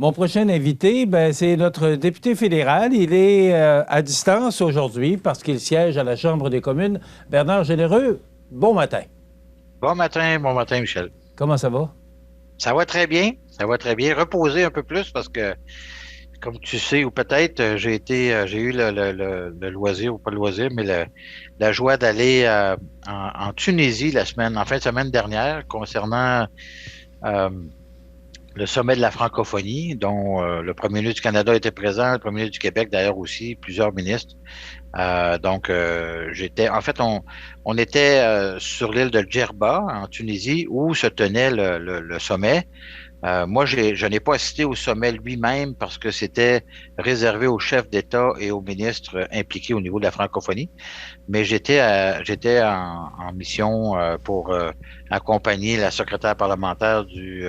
Mon prochain invité, c'est notre député fédéral. Il est à distance aujourd'hui parce qu'il siège à la Chambre des communes. Bernard Généreux, bon matin. Bon matin, Michel. Comment ça va? Ça va très bien, ça va très bien. Reposer un peu plus parce que, comme tu sais, ou peut-être, j'ai eu le loisir, ou pas le loisir, mais la joie d'aller en Tunisie en fin de semaine dernière, concernant euh, le sommet de la francophonie, dont le premier ministre du Canada était présent, le premier ministre du Québec d'ailleurs aussi, plusieurs ministres. En fait, on était sur l'île de Djerba, en Tunisie, où se tenait le sommet. Moi, je n'ai pas assisté au sommet lui-même parce que c'était réservé aux chefs d'État et aux ministres impliqués au niveau de la francophonie. Mais j'étais en mission pour accompagner la secrétaire parlementaire du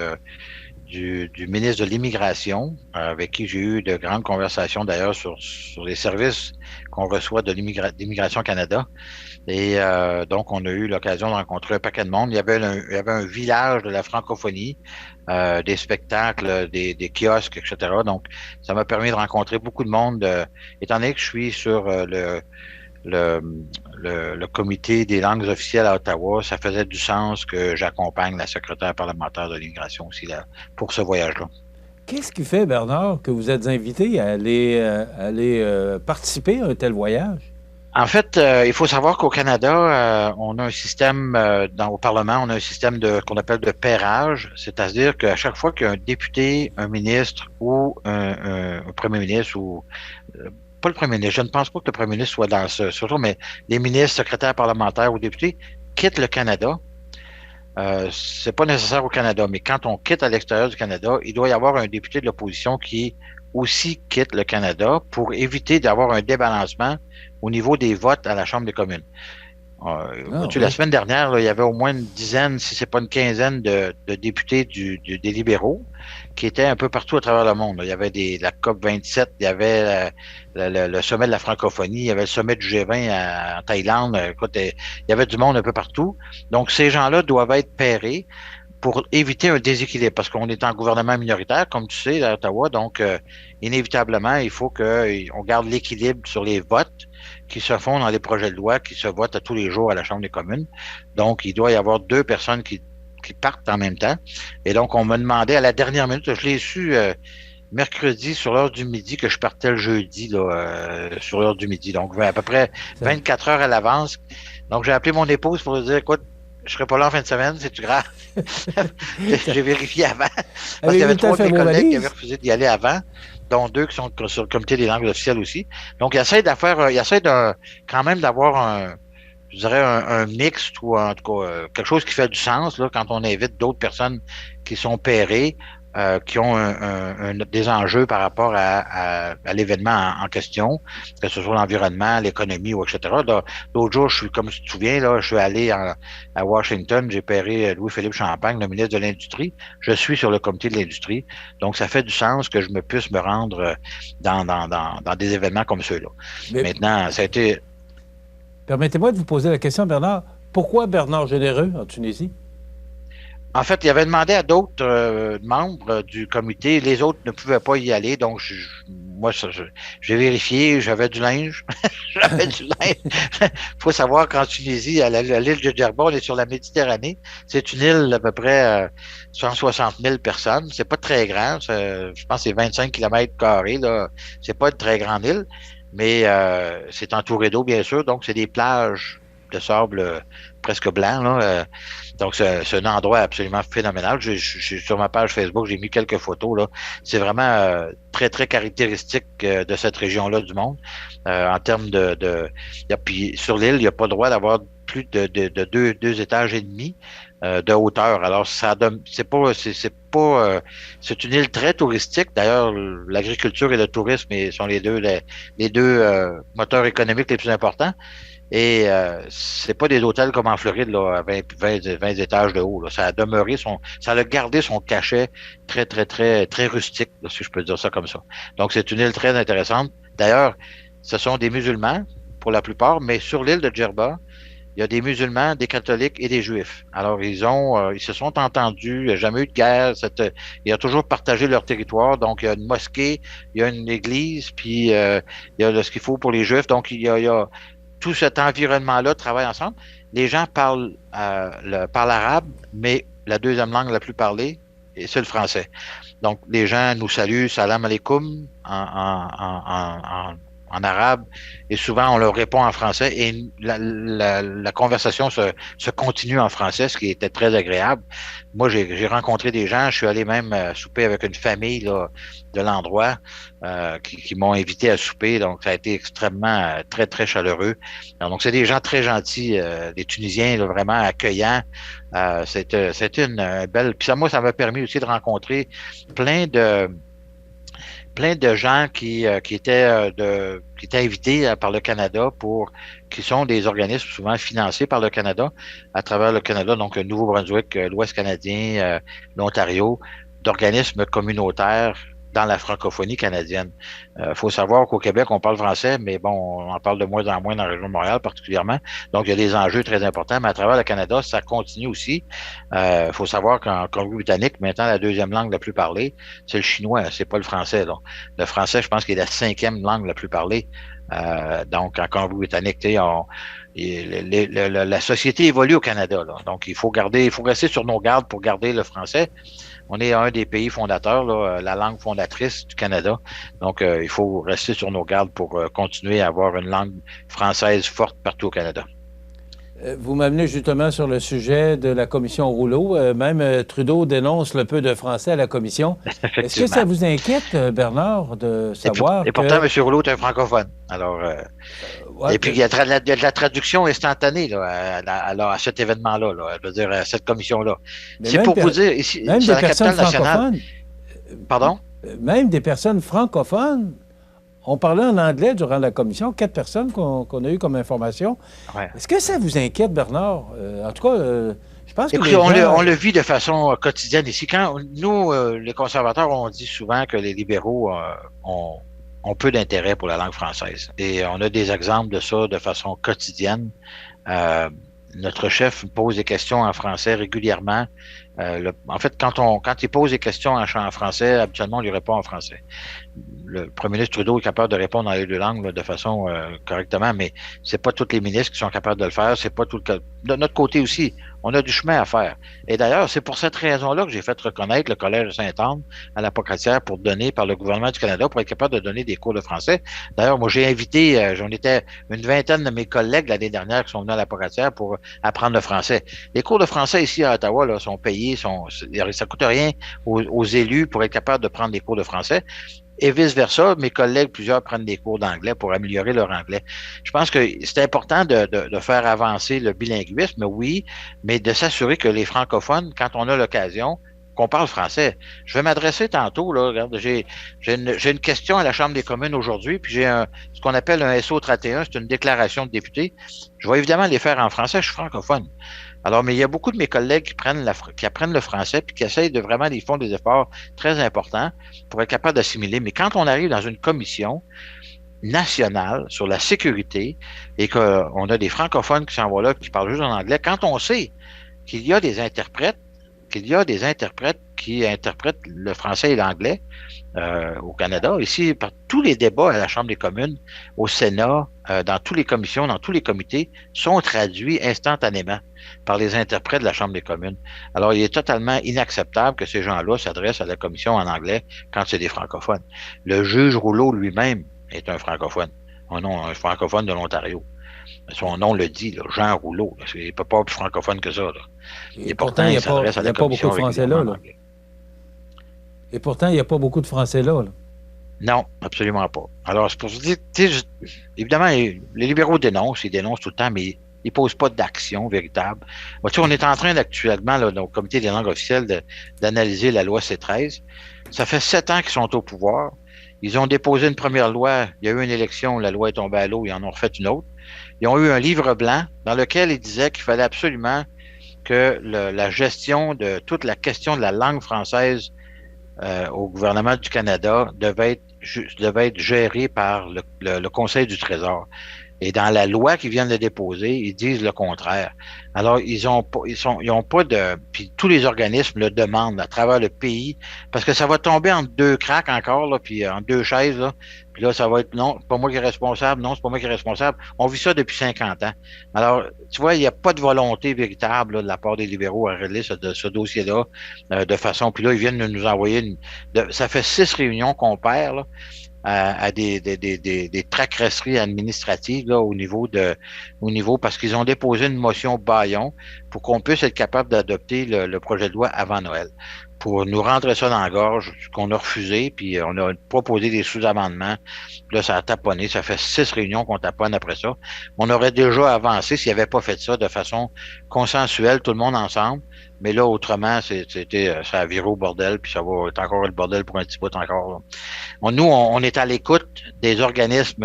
ministre de l'Immigration, avec qui j'ai eu de grandes conversations d'ailleurs sur les services qu'on reçoit de l'Immigration Canada. Et donc, on a eu l'occasion de rencontrer un paquet de monde. Il y avait un village de la francophonie, des spectacles, des kiosques, etc. Donc, ça m'a permis de rencontrer beaucoup de monde, étant donné que je suis sur le, le comité des langues officielles à Ottawa. Ça faisait du sens que j'accompagne la secrétaire parlementaire de l'immigration aussi là, pour ce voyage-là. Qu'est-ce qui fait, Bernard, que vous êtes invité à aller participer à un tel voyage? En fait, il faut savoir qu'au Canada, on a un système au Parlement, on a un système qu'on appelle de pairage, c'est-à-dire qu'à chaque fois qu'il y a un député, un ministre ou un premier ministre ou pas le premier ministre, je ne pense pas que le premier ministre soit dans ce mais les ministres, secrétaires parlementaires ou députés quittent le Canada. C'est pas nécessaire au Canada, mais quand on quitte à l'extérieur du Canada, il doit y avoir un député de l'opposition qui aussi quitte le Canada pour éviter d'avoir un débalancement au niveau des votes à la Chambre des communes. Ah La oui. semaine dernière, là, il y avait au moins une dizaine, si c'est pas une quinzaine de députés des libéraux qui étaient un peu partout à travers le monde. Il y avait la COP 27, il y avait le sommet de la francophonie, il y avait le sommet du G20 en Thaïlande. Écoute, il y avait du monde un peu partout. Donc, ces gens-là doivent être pairés pour éviter un déséquilibre, parce qu'on est en gouvernement minoritaire, comme tu sais, à Ottawa. Donc, inévitablement, il faut qu'on garde l'équilibre sur les votes qui se font dans les projets de loi qui se votent à tous les jours à la Chambre des communes. Donc, il doit y avoir deux personnes qui partent en même temps. Et donc, on m'a demandé à la dernière minute, je l'ai su mercredi sur l'heure du midi, que je partais le jeudi là, sur l'heure du midi. Donc, à peu près Ça- 24 heures à l'avance. Donc, j'ai appelé mon épouse pour lui dire, écoute, je serai pas là en fin de semaine, c'est-tu grave? ça- J'ai vérifié avant, parce qu'il y Avez-vous avait le temps de trois de faire mes vos collègues qui avaient valises? refusé d'y aller avant, dont deux qui sont sur le comité des langues officielles aussi. Donc, il essaie quand même d'avoir je dirais, un mixte ou en tout cas quelque chose qui fait du sens là, quand on invite d'autres personnes qui sont pairées, qui ont des enjeux par rapport à l'événement en question, que ce soit l'environnement, l'économie ou etc. L'autre jour, comme tu te souviens, là, je suis allé à Washington, j'ai pairé Louis-Philippe Champagne, le ministre de l'Industrie. Je suis sur le comité de l'industrie. Donc, ça fait du sens que je me puisse me rendre dans des événements comme ceux-là. Mais Maintenant, ça a été permettez-moi de vous poser la question, Bernard. Pourquoi Bernard Généreux en Tunisie? En fait, il avait demandé à d'autres membres du comité. Les autres ne pouvaient pas y aller. Donc, moi, j'ai vérifié. J'avais du linge. J'avais du linge. Il faut savoir qu'en Tunisie, à l'île de Djerba, on est sur la Méditerranée. C'est une île d'à peu près 160 000 personnes. C'est pas très grand. Je pense que c'est 25 kilomètres carrés, là. C'est pas une très grande île. Mais c'est entouré d'eau, bien sûr. Donc, c'est des plages de sable presque blanc, là. Donc, c'est un endroit absolument phénoménal. Sur ma page Facebook, j'ai mis quelques photos, là. C'est vraiment très, très caractéristique de cette région-là du monde. En termes puis sur l'île, il n'y a pas le droit d'avoir plus de deux étages et demi de hauteur. Alors, c'est une île très touristique. D'ailleurs, l'agriculture et le tourisme sont les deux moteurs économiques les plus importants. Et c'est pas des hôtels comme en Floride, là, à 20 étages de haut. Là. Ça a gardé son cachet très, très, très, très rustique, là, si je peux dire ça comme ça. Donc, c'est une île très intéressante. D'ailleurs, ce sont des musulmans, pour la plupart, mais sur l'île de Djerba, il y a des musulmans, des catholiques et des juifs. Alors, ils se sont entendus, il n'y a jamais eu de guerre, ils ont toujours partagé leur territoire. Donc, il y a une mosquée, il y a une église, puis il y a ce qu'il faut pour les juifs. Donc, il y a tout cet environnement-là travaille ensemble. Les gens parlent arabe, mais la deuxième langue la plus parlée, c'est le français. Donc, les gens nous saluent, salam alaikum, en arabe, et souvent on leur répond en français, et la conversation se continue en français, ce qui était très agréable. Moi, j'ai rencontré des gens, je suis allé même souper avec une famille là, de l'endroit qui m'ont invité à souper, donc ça a été extrêmement, très, très chaleureux. Alors, donc, c'est des gens très gentils, des Tunisiens, là, vraiment accueillants. C'était une belle... Puis ça, moi, ça m'a permis aussi de rencontrer plein de plein de gens qui étaient invités par le Canada qui sont des organismes souvent financés par le Canada, à travers le Canada, donc le Nouveau-Brunswick, l'Ouest canadien, l'Ontario, d'organismes communautaires dans la francophonie canadienne. Faut savoir qu'au Québec, on parle français, mais bon, on en parle de moins en moins dans la région de Montréal particulièrement. Donc, il y a des enjeux très importants, mais à travers le Canada, ça continue aussi. Faut savoir qu'en Colombie-Britannique, maintenant, la deuxième langue la plus parlée, c'est le chinois, c'est pas le français. Donc. Le français, je pense qu'il est la cinquième langue la plus parlée. Donc, en Colombie-Britannique, la société évolue au Canada. Là. Donc, il faut rester sur nos gardes pour garder le français. On est un des pays fondateurs, là, la langue fondatrice du Canada. Donc, il faut rester sur nos gardes pour continuer à avoir une langue française forte partout au Canada. Vous m'amenez justement sur le sujet de la commission Rouleau. Même Trudeau dénonce le peu de français à la commission. Est-ce que ça vous inquiète, Bernard, de savoir et pourtant, M. Rouleau est un francophone. Alors, ouais, et puis, il y a de la traduction instantanée là, à cet événement-là, là, je veux dire, à cette commission-là. C'est pour vous dire, ici, même c'est des la personnes capitale nationale. Francophones. Pardon? Même des personnes francophones. On parlait en anglais durant la commission, 4 personnes qu'on a eues comme information. Ouais. Est-ce que ça vous inquiète, Bernard? En tout cas, je pense que écoutez, on le vit de façon quotidienne ici. Quand nous, les conservateurs, on dit souvent que les libéraux ont peu d'intérêt pour la langue française. Et on a des exemples de ça de façon quotidienne. Notre chef pose des questions en français régulièrement. En fait, quand il pose des questions en français, habituellement, on lui répond en français. Le premier ministre Trudeau est capable de répondre dans les deux langues là, de façon correctement, mais c'est pas tous les ministres qui sont capables de le faire. C'est pas tout le cas. De notre côté aussi, on a du chemin à faire. Et d'ailleurs, c'est pour cette raison-là que j'ai fait reconnaître le Collège de Sainte-Anne à la Pocatière pour donner par le gouvernement du Canada pour être capable de donner des cours de français. D'ailleurs, moi, j'ai invité, j'en étais une vingtaine de mes collègues l'année dernière qui sont venus à la Pocatière pour apprendre le français. Les cours de français ici à Ottawa là, sont payés, ça coûte rien aux élus pour être capable de prendre des cours de français. Et vice-versa, mes collègues, plusieurs prennent des cours d'anglais pour améliorer leur anglais. Je pense que c'est important de faire avancer le bilinguisme, oui, mais de s'assurer que les francophones, quand on a l'occasion, qu'on parle français. Je vais m'adresser tantôt, là, regarde, j'ai une question à la Chambre des communes aujourd'hui, puis j'ai ce qu'on appelle un SO 31, c'est une déclaration de député. Je vais évidemment les faire en français, je suis francophone. Alors, mais il y a beaucoup de mes collègues qui apprennent le français puis qui essayent ils font des efforts très importants pour être capables d'assimiler. Mais quand on arrive dans une commission nationale sur la sécurité et qu'on a des francophones qui s'en vont là, qui parlent juste en anglais, quand on sait qu'il y a des interprètes qui interprètent le français et l'anglais au Canada, ici, par tous les débats à la Chambre des communes, au Sénat, dans toutes les commissions, dans tous les comités, sont traduits instantanément par les interprètes de la Chambre des communes. Alors, il est totalement inacceptable que ces gens-là s'adressent à la commission en anglais quand c'est des francophones. Le juge Rouleau lui-même est un francophone, un francophone de l'Ontario. Son nom le dit, là, Jean Rouleau. Là. Il ne peut pas être plus francophone que ça. Là. Et pourtant, il n'y a pas beaucoup de Français là. Et pourtant, il n'y a pas beaucoup de Français là. Non, absolument pas. Alors, c'est pour se dire, évidemment, les libéraux dénoncent tout le temps, mais ils ne posent pas d'action véritable. Bon, on est en train actuellement, là, au comité des langues officielles, d'analyser la loi C13. Ça fait 7 ans qu'ils sont au pouvoir. Ils ont déposé une première loi. Il y a eu une élection, la loi est tombée à l'eau, ils en ont refait une autre. Ils ont eu un livre blanc dans lequel ils disaient qu'il fallait absolument que la gestion de toute la question de la langue française au gouvernement du Canada devait être géré par le Conseil du Trésor. Et dans la loi qu'ils viennent de déposer, ils disent le contraire. Alors, ils ont pas de, puis tous les organismes le demandent à travers le pays, parce que ça va tomber en deux cracks encore, là, puis en deux chaises, là. Puis là, ça va être, non, c'est pas moi qui est responsable, non, c'est pas moi qui est responsable. On vit ça depuis 50 ans. Alors, tu vois, il n'y a pas de volonté véritable, là, de la part des libéraux à régler ce dossier-là, de façon, puis là, ils viennent de nous envoyer ça fait 6 réunions qu'on perd, là, à des tracasseries administratives là, au niveau parce qu'ils ont déposé une motion bâillon pour qu'on puisse être capable d'adopter le projet de loi avant Noël. Pour nous rentrer ça dans la gorge, qu'on a refusé, puis on a proposé des sous-amendements. Puis là, ça a taponné. Ça fait 6 réunions qu'on taponne après ça. On aurait déjà avancé s'il n'avait pas fait ça de façon consensuelle, tout le monde ensemble. Mais là, autrement, ça a viré au bordel, puis ça va être encore le bordel pour un petit bout encore. Là. Nous, on est à l'écoute des organismes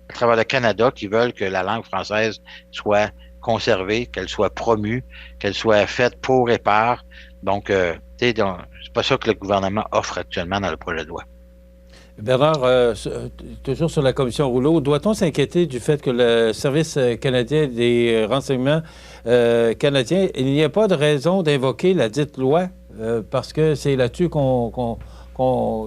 à travers le Canada qui veulent que la langue française soit conservée, qu'elle soit promue, qu'elle soit faite pour et par. Donc, c'est pas ça que le gouvernement offre actuellement dans le projet de loi. Bernard, toujours sur la commission Rouleau, doit-on s'inquiéter du fait que le Service canadien des renseignements canadiens, il n'y a pas de raison d'invoquer la dite loi parce que c'est là-dessus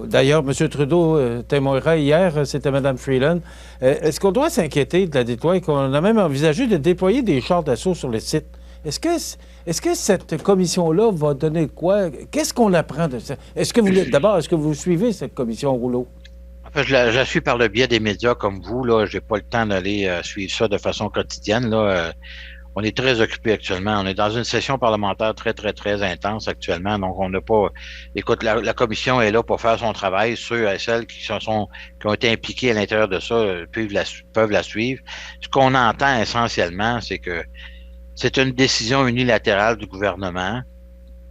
D'ailleurs, M. Trudeau témoignera hier, c'était Mme Freeland. Est-ce qu'on doit s'inquiéter de la dite loi et qu'on a même envisagé de déployer des chars d'assaut sur le site? Est-ce que cette commission-là va donner quoi? Qu'est-ce qu'on apprend de ça? Est-ce que vous suivez cette commission Rouleau? En fait, je la suis par le biais des médias comme vous. Là, j'ai pas le temps d'aller suivre ça de façon quotidienne. Là, on est très occupé actuellement. On est dans une session parlementaire très, très, très intense actuellement. Donc, on n'a pas. Écoute, la commission est là pour faire son travail. Ceux et celles qui ont été impliqués à l'intérieur de ça peuvent la suivre. Ce qu'on entend essentiellement, c'est que c'est une décision unilatérale du gouvernement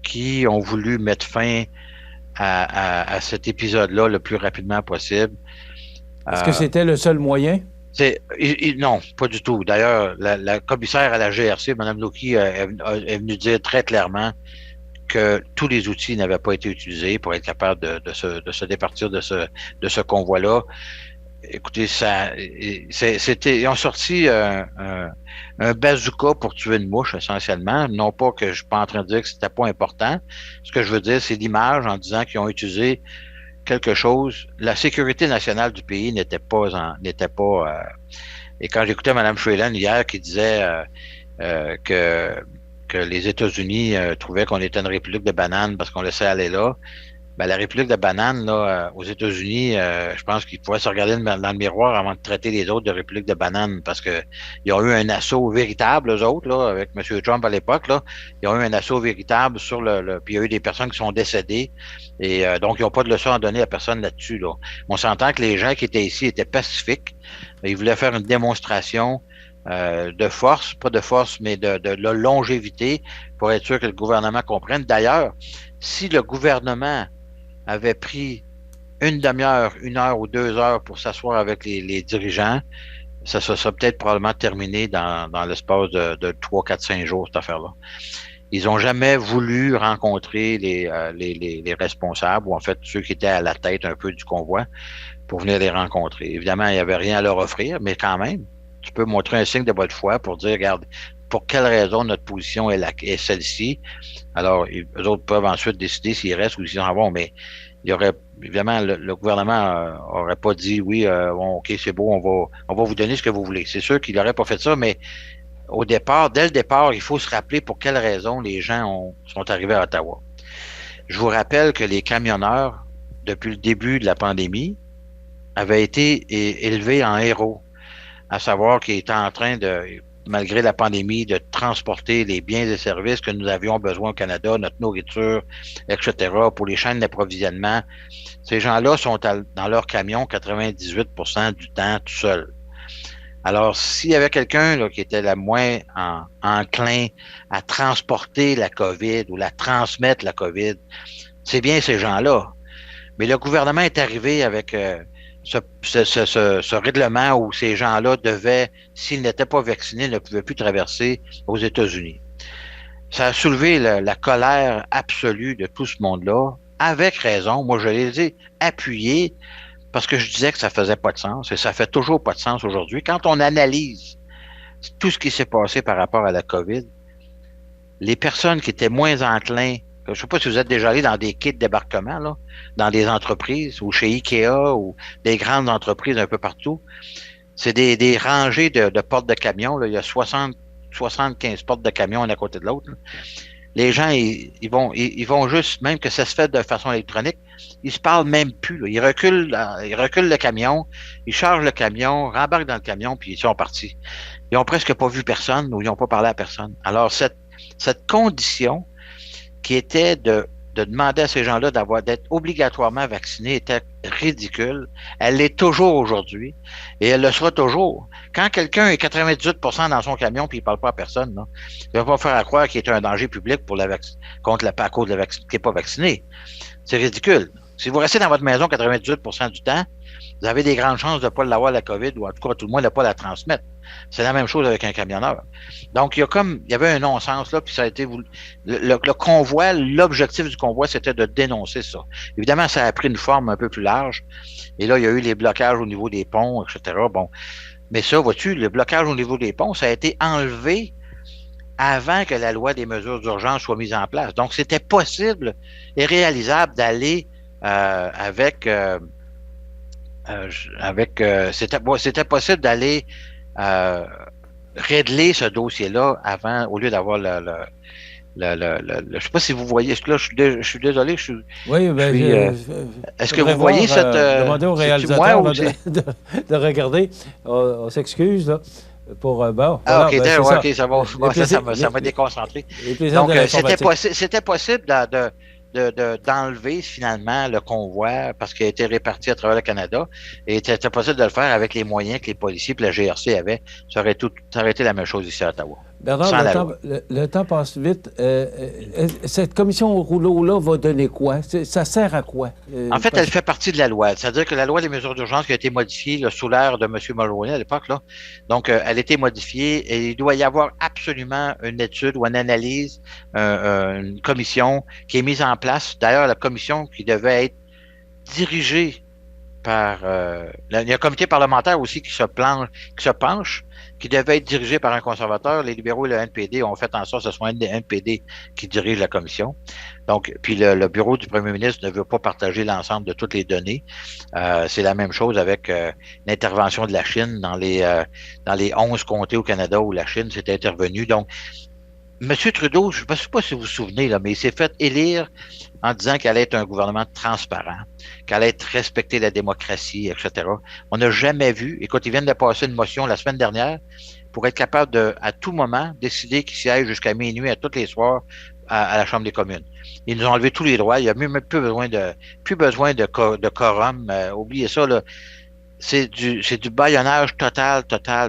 qui ont voulu mettre fin à cet épisode-là le plus rapidement possible. Est-ce que c'était le seul moyen? Non, pas du tout. D'ailleurs, la commissaire à la GRC, Mme Loki, est venue dire très clairement que tous les outils n'avaient pas été utilisés pour être capable de se départir de ce convoi-là. Écoutez, ils ont sorti un bazooka pour tuer une mouche, essentiellement. Non pas que je suis pas en train de dire que c'était pas important. Ce que je veux dire, c'est l'image en disant qu'ils ont utilisé quelque chose. La sécurité nationale du pays n'était pas. Et quand j'écoutais Mme Freeland hier qui disait que les États-Unis trouvaient qu'on était une république de bananes parce qu'on laissait aller là. Ben, la République de banane, là, aux États-Unis, je pense qu'ils pourraient se regarder dans le miroir avant de traiter les autres de République de banane parce que ils ont eu un assaut véritable, eux autres, là, avec M. Trump à l'époque, là. Ils ont eu un assaut véritable puis il y a eu des personnes qui sont décédées. Et donc, ils n'ont pas de leçon à donner à personne là-dessus, là. On s'entend que les gens qui étaient ici étaient pacifiques. Ils voulaient faire une démonstration de force, pas de force, mais de longévité pour être sûr que le gouvernement comprenne. D'ailleurs, si le gouvernement avait pris une demi-heure, 1 heure ou 2 heures pour s'asseoir avec les dirigeants, ça serait peut-être probablement terminé dans l'espace de 3, 4, 5 jours, cette affaire-là. Ils n'ont jamais voulu rencontrer les responsables, ou en fait ceux qui étaient à la tête un peu du convoi, pour venir les rencontrer. Évidemment, il n'y avait rien à leur offrir, mais quand même, tu peux montrer un signe de bonne foi pour dire, regarde, pour quelle raison notre position est celle-ci. Alors, eux autres peuvent ensuite décider s'ils restent ou s'ils en vont, mais il y aurait, évidemment, le gouvernement aurait pas dit, oui, bon, OK, c'est beau, on va vous donner ce que vous voulez. C'est sûr qu'il n'aurait pas fait ça, mais dès le départ, il faut se rappeler pour quelle raison les gens sont arrivés à Ottawa. Je vous rappelle que les camionneurs, depuis le début de la pandémie, avaient été élevés en héros, à savoir qu'ils étaient en train de, malgré la pandémie, de transporter les biens et services que nous avions besoin au Canada, notre nourriture, etc., pour les chaînes d'approvisionnement. Ces gens-là sont dans leur camion 98% du temps tout seuls. Alors, s'il y avait quelqu'un là, qui était le moins enclin à transporter la COVID ou la transmettre la COVID, c'est bien ces gens-là. Mais le gouvernement est arrivé avec ce règlement où ces gens-là devaient, s'ils n'étaient pas vaccinés, ne pouvaient plus traverser aux États-Unis. Ça a soulevé la colère absolue de tout ce monde-là. avec raison. Moi, je les ai appuyés parce que je disais que ça faisait pas de sens et ça fait toujours pas de sens aujourd'hui. Quand on analyse tout ce qui s'est passé par rapport à la COVID, les personnes qui étaient moins enclins, je ne sais pas si vous êtes déjà allé dans des quais de débarquement, là, dans des entreprises ou chez Ikea ou des grandes entreprises un peu partout, c'est des rangées de portes de camions. Là. Il y a 75 portes de camions l'un à côté de l'autre. Les gens, ils vont juste, même que ça se fait de façon électronique, ils se parlent même plus. Là. Ils reculent le camion, ils chargent le camion, rembarquent dans le camion, puis ils sont partis. Ils ont presque pas vu personne ou ils n'ont pas parlé à personne. Alors, cette condition qui était de demander à ces gens-là d'être obligatoirement vaccinés était ridicule. Elle l'est toujours aujourd'hui et elle le sera toujours. Quand quelqu'un est 98% dans son camion puis il parle pas à personne, là, il va pas faire à croire qu'il est un danger public pour à cause de la vaccine, qui n'est pas vacciné. C'est ridicule. Si vous restez dans votre maison 98% du temps, vous avez des grandes chances de ne pas l'avoir la COVID ou en tout cas, tout le moins, de ne pas la transmettre. C'est la même chose avec un camionneur. Donc, il y avait un non-sens là, puis ça a été le convoi, l'objectif du convoi, c'était de dénoncer ça. Évidemment, ça a pris une forme un peu plus large. Et là, il y a eu les blocages au niveau des ponts, etc. Bon. Mais ça, vois-tu, le blocage au niveau des ponts, ça a été enlevé avant que la loi des mesures d'urgence soit mise en place. Donc, c'était possible et réalisable d'aller c'était possible d'aller régler ce dossier-là avant, au lieu d'avoir je sais pas si vous voyez, là, je suis désolé, Oui, est-ce que vous voyez cette... demander au réalisateur de regarder. On s'excuse, là. Pour, bon, voilà, OK, OK, ça m'a déconcentré. Donc, c'était possible d'enlever finalement le convoi parce qu'il a été réparti à travers le Canada et c'était possible de le faire avec les moyens que les policiers et la GRC avaient. Ça aurait été la même chose ici à Ottawa. Bernard, le temps passe vite. Cette commission au rouleau-là va donner quoi? Ça sert à quoi? En fait, elle fait partie de la loi. C'est-à-dire que la loi des mesures d'urgence qui a été modifiée là, sous l'ère de M. Mulroney à l'époque, là, donc elle a été modifiée et il doit y avoir absolument une étude ou une analyse, une commission qui est mise en place. D'ailleurs, la commission qui devait être dirigée par... il y a un comité parlementaire aussi qui se penche, qui devait être dirigé par un conservateur. Les libéraux et le NPD ont fait en sorte que ce soit un NPD qui dirige la commission. Donc, puis le bureau du premier ministre ne veut pas partager l'ensemble de toutes les données. C'est la même chose avec l'intervention de la Chine dans les 11 comtés au Canada où la Chine s'est intervenue. Donc, M. Trudeau, je ne sais pas si vous vous souvenez, là, mais il s'est fait élire en disant qu'elle allait être un gouvernement transparent, qu'elle allait respecter la démocratie, etc. On n'a jamais vu, écoute, ils viennent de passer une motion la semaine dernière pour être capable de, à tout moment, décider qu'ils siègent jusqu'à minuit à tous les soirs à la Chambre des communes. Ils nous ont enlevé tous les droits. Il n'y a même plus besoin de quorum. Oubliez ça, là. C'est du bâillonnage total.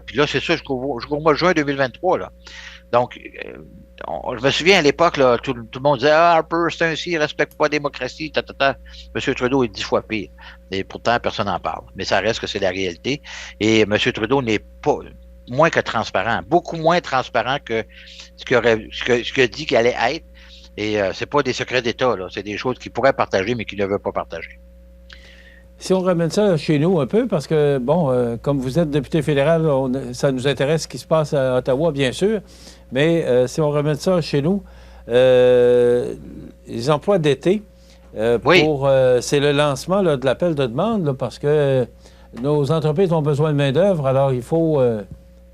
Puis là, c'est ça jusqu'au mois de juin 2023, là. Donc, je me souviens à l'époque, là, tout le monde disait Harper, c'est ainsi, il ne respecte pas la démocratie, M. Trudeau est 10 fois pire. Et pourtant, personne n'en parle. Mais ça reste que c'est la réalité. Et M. Trudeau n'est pas moins que transparent, beaucoup moins transparent que ce qu'il a dit qu'il allait être. Et c'est pas des secrets d'État, là. C'est des choses qu'il pourrait partager, mais qu'il ne veut pas partager. Si on ramène ça chez nous un peu, parce que, bon, comme vous êtes député fédéral, ça nous intéresse ce qui se passe à Ottawa, bien sûr, mais si on ramène ça chez nous, les emplois d'été, oui. C'est le lancement là, de l'appel de demande, là, parce que nos entreprises ont besoin de main-d'œuvre, alors il faut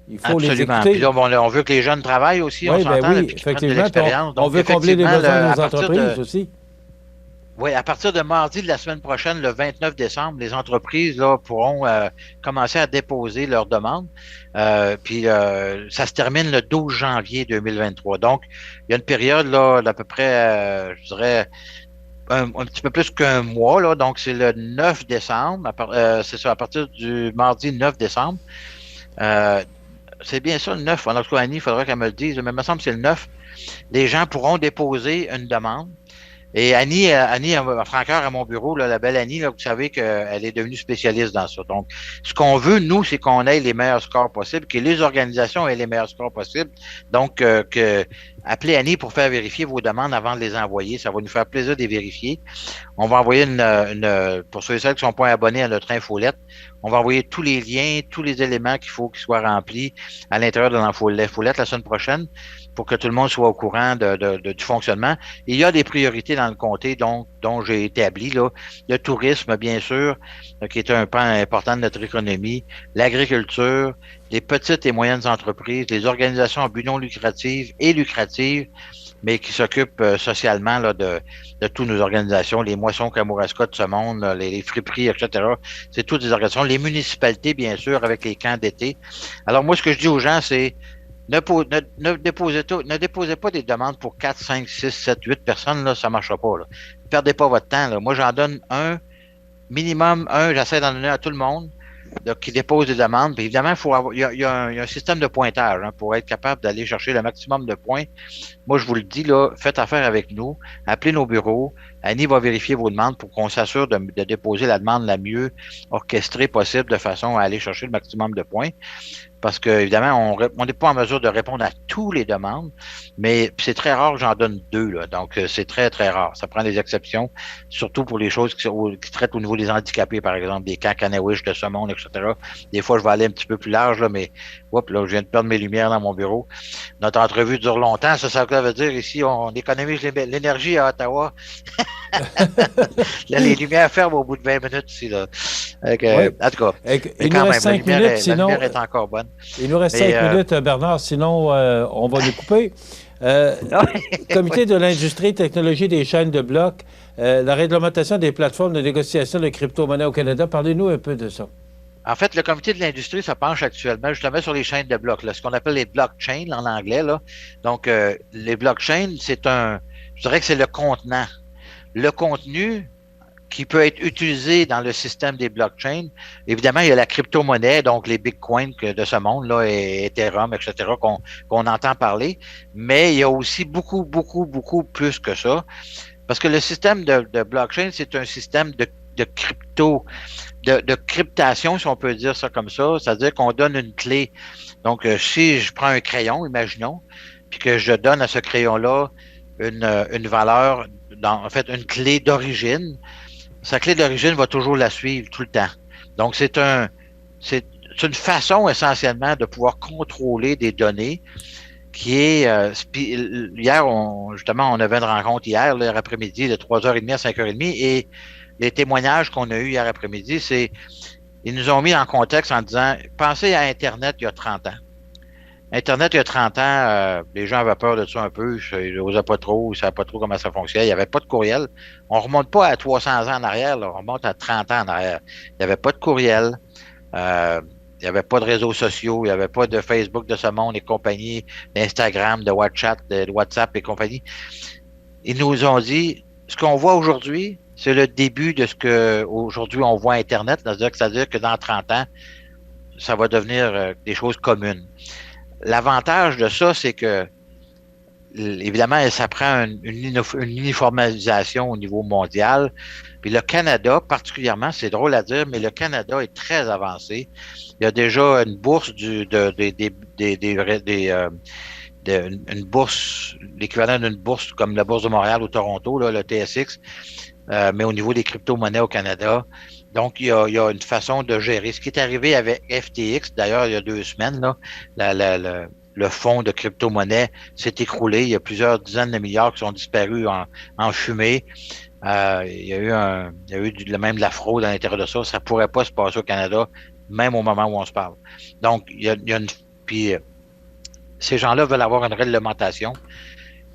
les écouter. Puis là, on veut que les jeunes travaillent aussi, oui, on s'entend, oui, effectivement. On veut combler les besoins de nos entreprises aussi. Oui, à partir de mardi de la semaine prochaine, le 29 décembre, les entreprises là, pourront commencer à déposer leurs demandes. Puis ça se termine le 12 janvier 2023. Donc, il y a une période là d'à peu près, je dirais, un petit peu plus qu'un mois. Là, donc, c'est le 9 décembre. C'est ça, à partir du mardi 9 décembre. C'est bien ça, le 9. En tout cas, Annie, il faudra qu'elle me le dise, mais il me semble que c'est le 9. Les gens pourront déposer une demande. Et Annie Franqueur à mon bureau, là, la belle Annie, là, vous savez qu'elle est devenue spécialiste dans ça. Donc, ce qu'on veut, nous, c'est qu'on ait les meilleurs scores possibles, que les organisations aient les meilleurs scores possibles. Donc, appelez Annie pour faire vérifier vos demandes avant de les envoyer. Ça va nous faire plaisir de les vérifier. On va envoyer pour ceux et celles qui ne sont pas abonnés à notre infolette, on va envoyer tous les liens, tous les éléments qu'il faut qu'ils soient remplis à l'intérieur de l'infolette la semaine prochaine pour que tout le monde soit au courant du fonctionnement. Il y a des priorités dans le comté dont j'ai établi, là. Le tourisme, bien sûr, qui est un pan important de notre économie, l'agriculture, les petites et moyennes entreprises, les organisations à but non lucratif et lucratives, mais qui s'occupent socialement là, de toutes nos organisations, les moissons Kamouraska de ce monde, là, les friperies, etc. C'est toutes des organisations. Les municipalités, bien sûr, avec les camps d'été. Alors, moi, ce que je dis aux gens, c'est ne déposez pas des demandes pour 4, 5, 6, 7, 8 personnes, là, ça ne marchera pas. Là. Ne perdez pas votre temps. Là. Moi, j'en donne minimum un, j'essaie d'en donner à tout le monde qui dépose des demandes. Puis évidemment, il y a un système de pointage pour être capable d'aller chercher le maximum de points. Moi, je vous le dis, là, faites affaire avec nous, appelez nos bureaux. Annie va vérifier vos demandes pour qu'on s'assure de déposer la demande la mieux orchestrée possible de façon à aller chercher le maximum de points. Parce que, évidemment, on n'est pas en mesure de répondre à tous les demandes, mais c'est très rare que j'en donne 2, là. Donc, c'est très, très rare. Ça prend des exceptions, surtout pour les choses qui traitent au niveau des handicapés, par exemple, des camps Canawish de ce monde, etc. Des fois, je vais aller un petit peu plus large, là, mais, là, je viens de perdre mes lumières dans mon bureau. Notre entrevue dure longtemps. Ça veut dire ici, on économise l'énergie à Ottawa. Là, les lumières ferment au bout de 20 minutes ici, là. Oui. En tout cas, il nous reste 5 minutes, sinon... La lumière est encore bonne. Il nous reste 5 minutes, Bernard, sinon on va nous couper. Comité de l'industrie et technologie des chaînes de blocs, la réglementation des plateformes de négociation de crypto-monnaies au Canada. Parlez-nous un peu de ça. En fait, le comité de l'industrie se penche actuellement justement sur les chaînes de blocs, là, ce qu'on appelle les blockchains en anglais. Là. Donc, les blockchains, je dirais que c'est le contenant. Le contenu qui peut être utilisé dans le système des blockchains. Évidemment, il y a la crypto-monnaie, donc les bitcoins de ce monde, là, et Ethereum, etc., qu'on entend parler. Mais il y a aussi beaucoup, beaucoup, beaucoup plus que ça. Parce que le système de blockchain, c'est un système de cryptation, si on peut dire ça comme ça. C'est-à-dire qu'on donne une clé. Donc, si je prends un crayon, imaginons, puis que je donne à ce crayon-là une valeur, en fait, une clé d'origine, sa clé d'origine va toujours la suivre tout le temps. Donc, c'est une façon essentiellement de pouvoir contrôler des données qui est... hier, justement, on avait une rencontre hier après-midi de 3h30 à 5h30 et les témoignages qu'on a eus hier après-midi, ils nous ont mis en contexte en disant, pensez à Internet il y a 30 ans. Internet, il y a 30 ans, les gens avaient peur de ça un peu. Ils n'osaient pas trop, ils ne savaient pas trop comment ça fonctionnait. Il n'y avait pas de courriel. On ne remonte pas à 300 ans en arrière, là, on remonte à 30 ans en arrière. Il n'y avait pas de courriel. Il n'y avait pas de réseaux sociaux. Il n'y avait pas de Facebook de ce monde et compagnie, d'Instagram, de WhatsApp et compagnie. Ils nous ont dit, ce qu'on voit aujourd'hui, c'est le début de ce qu'aujourd'hui on voit Internet. C'est-à-dire que dans 30 ans, ça va devenir des choses communes. L'avantage de ça, c'est que, évidemment, ça prend une uniformisation au niveau mondial. Puis le Canada, particulièrement, c'est drôle à dire, mais le Canada est très avancé. Il y a déjà une bourse une bourse, l'équivalent d'une bourse comme la Bourse de Montréal ou Toronto, là, le TSX, mais au niveau des crypto-monnaies au Canada. Donc, il y a une façon de gérer. Ce qui est arrivé avec FTX, d'ailleurs, il y a 2 semaines, là, le fonds de crypto-monnaie s'est écroulé. Il y a plusieurs dizaines de milliards qui sont disparus en fumée. Il y a eu même de la fraude à l'intérieur de ça. Ça ne pourrait pas se passer au Canada, même au moment où on se parle. Donc, puis ces gens-là veulent avoir une réglementation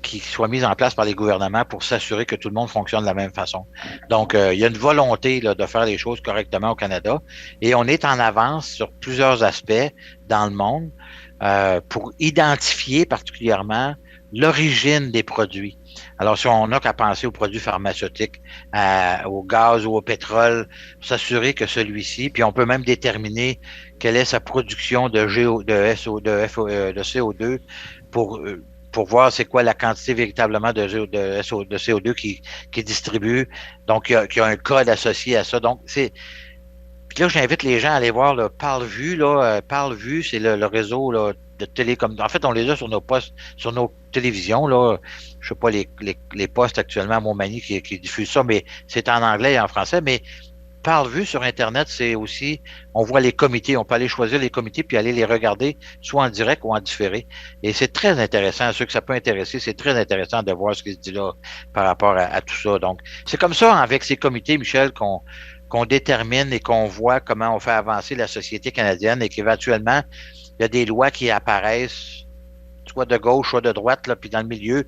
qui soit mise en place par les gouvernements pour s'assurer que tout le monde fonctionne de la même façon. Donc, il y a une volonté là, de faire les choses correctement au Canada et on est en avance sur plusieurs aspects dans le monde pour identifier particulièrement l'origine des produits. Alors, si on n'a qu'à penser aux produits pharmaceutiques, au gaz ou au pétrole, pour s'assurer que celui-ci, puis on peut même déterminer quelle est sa production de CO2 pour pour voir c'est quoi la quantité véritablement de CO2 qui distribue. Donc, il y a un code associé à ça. Donc, puis là, j'invite les gens à aller voir le Parle-Vue. Parle-Vue, c'est le réseau là, de télécom. En fait, on les a sur nos postes, sur nos télévisions. Là. Je sais pas les postes actuellement à Montmagny qui diffusent ça, mais c'est en anglais et en français. Mais Parle-Vue sur Internet, c'est aussi, on voit les comités. On peut aller choisir les comités puis aller les regarder, soit en direct ou en différé. Et c'est très intéressant. À ceux que ça peut intéresser, c'est très intéressant de voir ce qui se dit là par rapport à tout ça. Donc, c'est comme ça, avec ces comités, Michel, qu'on détermine et qu'on voit comment on fait avancer la société canadienne et qu'éventuellement, il y a des lois qui apparaissent, soit de gauche, soit de droite, là, puis dans le milieu,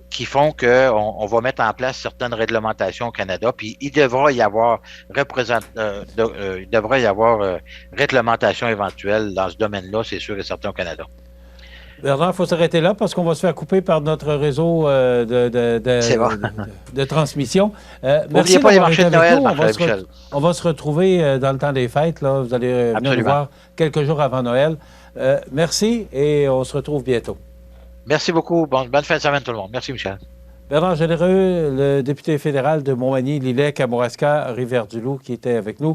qui font qu'on va mettre en place certaines réglementations au Canada, puis il devra y avoir réglementation éventuelle dans ce domaine-là, c'est sûr et certain au Canada. Bernard, il faut s'arrêter là parce qu'on va se faire couper par notre réseau Bon. de transmission. N'oubliez pas les marchés de Noël, Marc-Michel. On va se retrouver dans le temps des fêtes. Là. Vous allez venir nous voir quelques jours avant Noël. Merci et on se retrouve bientôt. Merci beaucoup. Bonne fin de semaine tout le monde. Merci, Michel. Bernard Généreux, le député fédéral de Montmagny, Lilley, Kamouraska, Rivière-du-Loup, qui était avec nous.